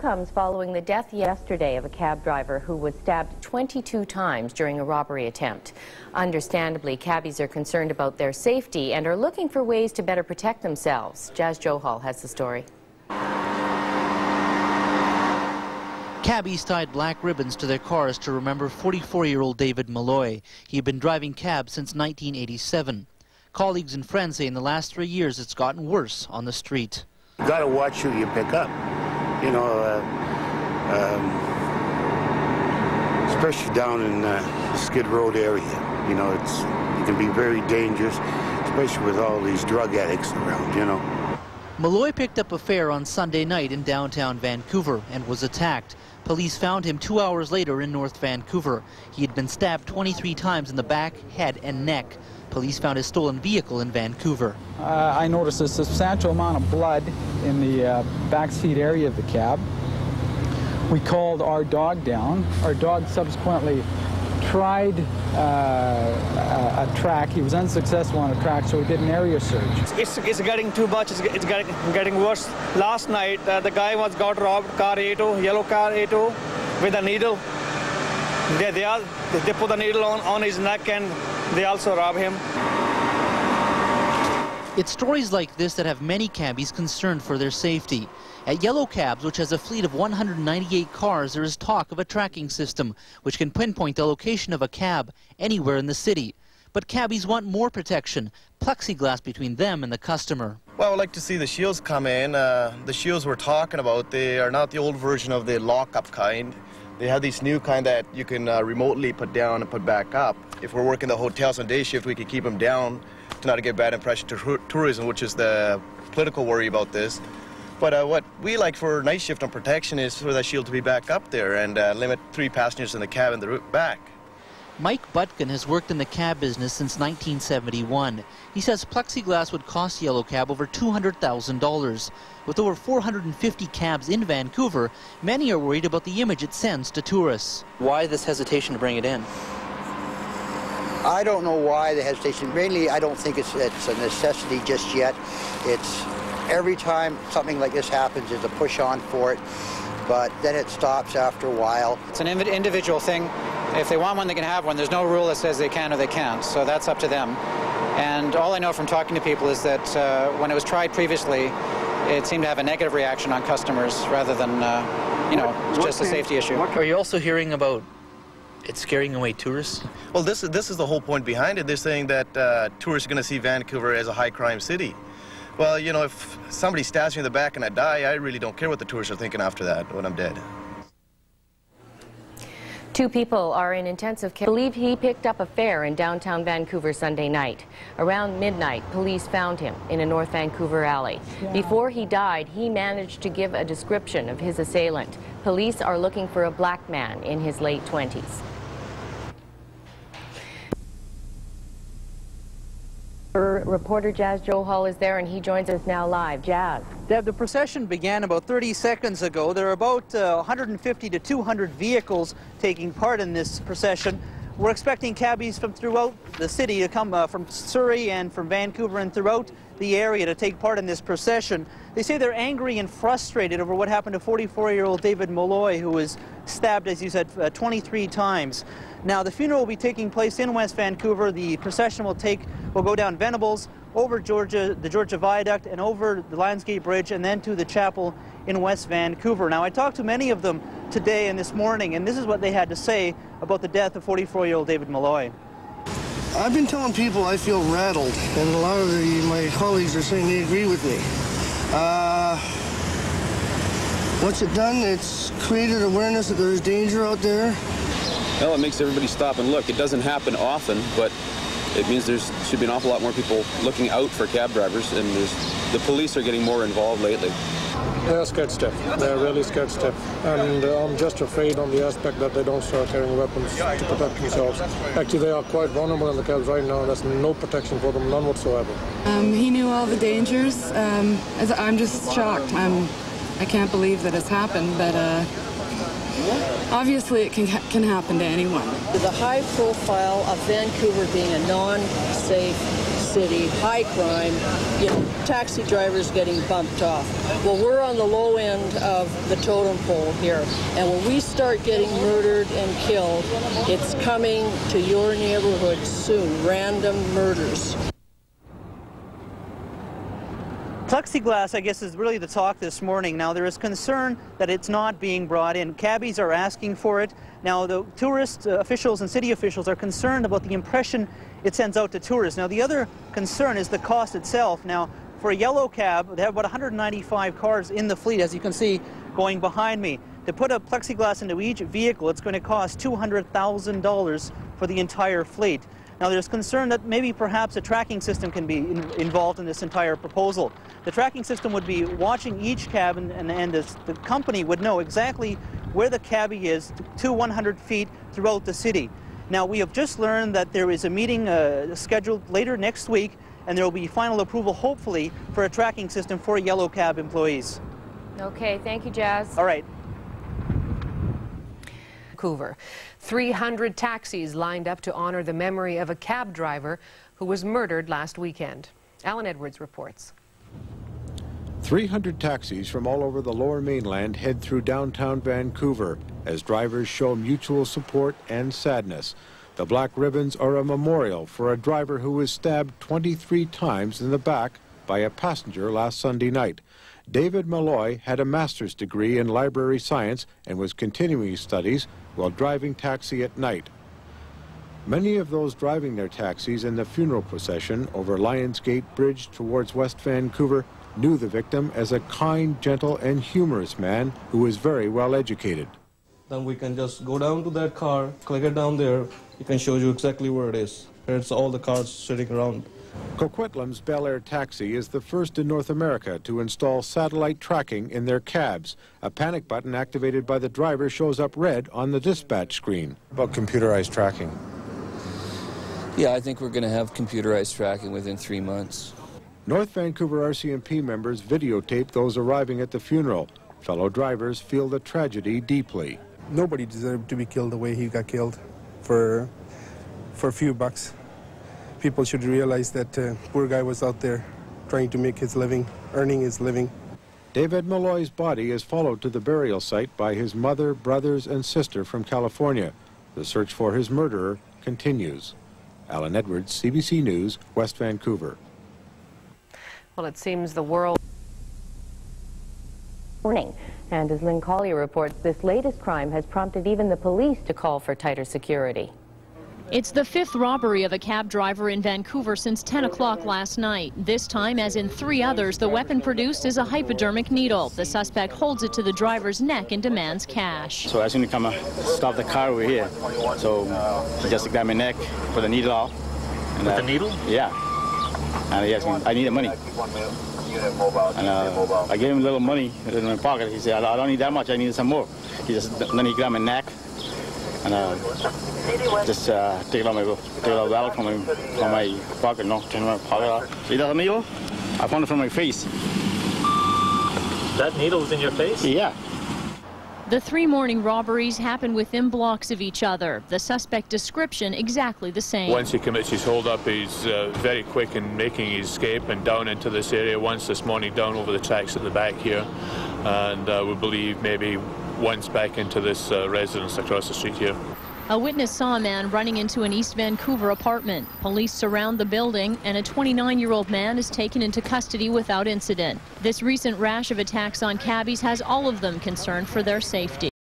comes following the death yesterday of a cab driver who was stabbed 22 times during a robbery attempt. Understandably, cabbies are concerned about their safety and are looking for ways to better protect themselves. Jazz Johal has the story. Cabbies tied black ribbons to their cars to remember 44-year-old David Malloy. He had been driving cabs since 1987. Colleagues and friends say in the last 3 years it's gotten worse on the street. You got to watch who you pick up, you know, especially down in the Skid Road area. You know, it can be very dangerous, especially with all these drug addicts around, you know. Malloy picked up a fare on Sunday night in downtown Vancouver and was attacked. Police found him 2 hours later in North Vancouver. He had been stabbed 23 times in the back, head and neck. Police found his stolen vehicle in Vancouver. I noticed a substantial amount of blood in the backseat area of the cab. We called our dog down. Our dog subsequently tried a track. He was unsuccessful on a track, so we did an area search. It's getting too much. It's getting worse. Last night, the guy got robbed, car A2, yellow car A2, with a needle. They put the needle on his neck and they also rob him. It's stories like this that have many cabbies concerned for their safety. At Yellow Cabs, which has a fleet of 198 cars, there is talk of a tracking system which can pinpoint the location of a cab anywhere in the city. But cabbies want more protection, plexiglass between them and the customer. Well, I'd like to see the shields come in. The shields we're talking about, they are not the old version of the lock-up kind. They have these new kind that you can remotely put down and put back up. If we're working the hotels on day shift, we can keep them down to not give bad impression to tourism, which is the political worry about this. But what we like for night shift on protection is for that shield to be back up there and limit 3 passengers in the cab and the route back. Mike Butkin has worked in the cab business since 1971. He says plexiglass would cost Yellow Cab over $200,000. With over 450 cabs in Vancouver, many are worried about the image it sends to tourists. Why this hesitation to bring it in? I don't know why the hesitation. Mainly, I don't think it's a necessity just yet. It's every time something like this happens, there's a push on for it, but then it stops after a while. It's an individual thing. If they want one, they can have one. There's no rule that says they can or they can't, so that's up to them. And all I know from talking to people is that when it was tried previously, it seemed to have a negative reaction on customers rather than, you know, just a safety issue. Are you also hearing about it scaring away tourists? Well, this is the whole point behind it. They're saying that tourists are going to see Vancouver as a high-crime city. Well, you know, if somebody stabs me in the back and I die, I really don't care what the tourists are thinking after that when I'm dead. 2 people are in intensive care. Believe he picked up a fare in downtown Vancouver Sunday night. Around midnight, police found him in a North Vancouver alley. Before he died, he managed to give a description of his assailant. Police are looking for a black man in his late 20s. Reporter Jazz Johal is there, and he joins us now live. Jazz. Deb, the procession began about 30 seconds ago. There are about 150 to 200 vehicles taking part in this procession. We're expecting cabbies from throughout the city to come from Surrey and from Vancouver and throughout the area to take part in this procession. They say they're angry and frustrated over what happened to 44-year-old David Malloy, who was stabbed, as you said, 23 times. Now, the funeral will be taking place in West Vancouver. The procession will go down Venables, over the Georgia Viaduct, and over the Lionsgate Bridge, and then to the chapel in West Vancouver. Now, I talked to many of them today and this morning, and this is what they had to say about the death of 44-year-old David Malloy. I've been telling people I feel rattled, and a lot of my colleagues are saying they agree with me. What's it done? It's created awareness that there's danger out there. Well, it makes everybody stop and look. It doesn't happen often, but it means there should be an awful lot more people looking out for cab drivers, and the police are getting more involved lately. They're scared stiff. They're really scared stiff. And I'm just afraid on the aspect that they don't start carrying weapons to protect themselves. Actually, they are quite vulnerable in the cabs right now. There's no protection for them, none whatsoever. He knew all the dangers. I'm just shocked. I can't believe that it's happened, but obviously it can happen to anyone. The high profile of Vancouver being a non-safe city, high crime, you know, taxi drivers getting bumped off. Well, we're on the low end of the totem pole here, and when we start getting murdered and killed, it's coming to your neighborhood soon. Random murders. Plexiglass, I guess, is really the talk this morning. Now, there is concern that it's not being brought in. Cabbies are asking for it. Now, the tourist officials and city officials are concerned about the impression it sends out to tourists. Now, the other concern is the cost itself. Now, for a yellow cab, they have about 195 cars in the fleet, as you can see going behind me. To put a plexiglass into each vehicle, it's going to cost $200,000 for the entire fleet. Now, there's concern that maybe perhaps a tracking system can be involved in this entire proposal. The tracking system would be watching each cab, and the company would know exactly where the cabbie is to 100 feet throughout the city. Now, we have just learned that there is a meeting scheduled later next week, and there will be final approval, hopefully, for a tracking system for yellow cab employees. Okay, thank you, Jazz. All right. Vancouver. 300 taxis lined up to honor the memory of a cab driver who was murdered last weekend. Alan Edwards reports. 300 taxis from all over the Lower Mainland head through downtown Vancouver as drivers show mutual support and sadness. The black ribbons are a memorial for a driver who was stabbed 23 times in the back by a passenger last Sunday night. David Malloy had a master's degree in library science and was continuing his studies while driving taxi at night. Many of those driving their taxis in the funeral procession over Lionsgate Bridge towards West Vancouver knew the victim as a kind, gentle, and humorous man who was very well educated. Then we can just go down to that car, click it down there, it can show you exactly where it is. It's all the cars sitting around. Coquitlam's Bel Air Taxi is the first in North America to install satellite tracking in their cabs. A panic button activated by the driver shows up red on the dispatch screen. About computerized tracking? Yeah, I think we're going to have computerized tracking within 3 months. North Vancouver RCMP members videotaped those arriving at the funeral. Fellow drivers feel the tragedy deeply. Nobody deserved to be killed the way he got killed for a few bucks. People should realize that poor guy was out there trying to make his living, earning his living. David Malloy's body is followed to the burial site by his mother, brothers, and sister from California. The search for his murderer continues. Alan Edwards, CBC News, West Vancouver. Well, it seems the world... Morning. And as Lynn Collier reports, this latest crime has prompted even the police to call for tighter security. It's the 5th robbery of a cab driver in Vancouver since 10 o'clock last night. This time, as in 3 others, the weapon produced is a hypodermic needle. The suspect holds it to the driver's neck and demands cash. So as soon as he come stop the car over here, so he just grabbed my neck, put the needle off. And, with the needle? Yeah. And he asked me, I need the money. And I gave him a little money in my pocket. He said, I don't need that much, I need some more. Then he grabbed my neck and just take it out the wallet from my pocket, turn my pocket off. See that needle? I found it from my face. That needle was in your face? Yeah. The 3 morning robberies happen within blocks of each other. The suspect description exactly the same. Once he commits his hold-up, he's very quick in making his escape and down into this area. Once this morning down over the tracks at the back here, and we believe maybe once back into this residence across the street here. A witness saw a man running into an East Vancouver apartment. Police surround the building, and a 29-year-old man is taken into custody without incident. This recent rash of attacks on cabbies has all of them concerned for their safety.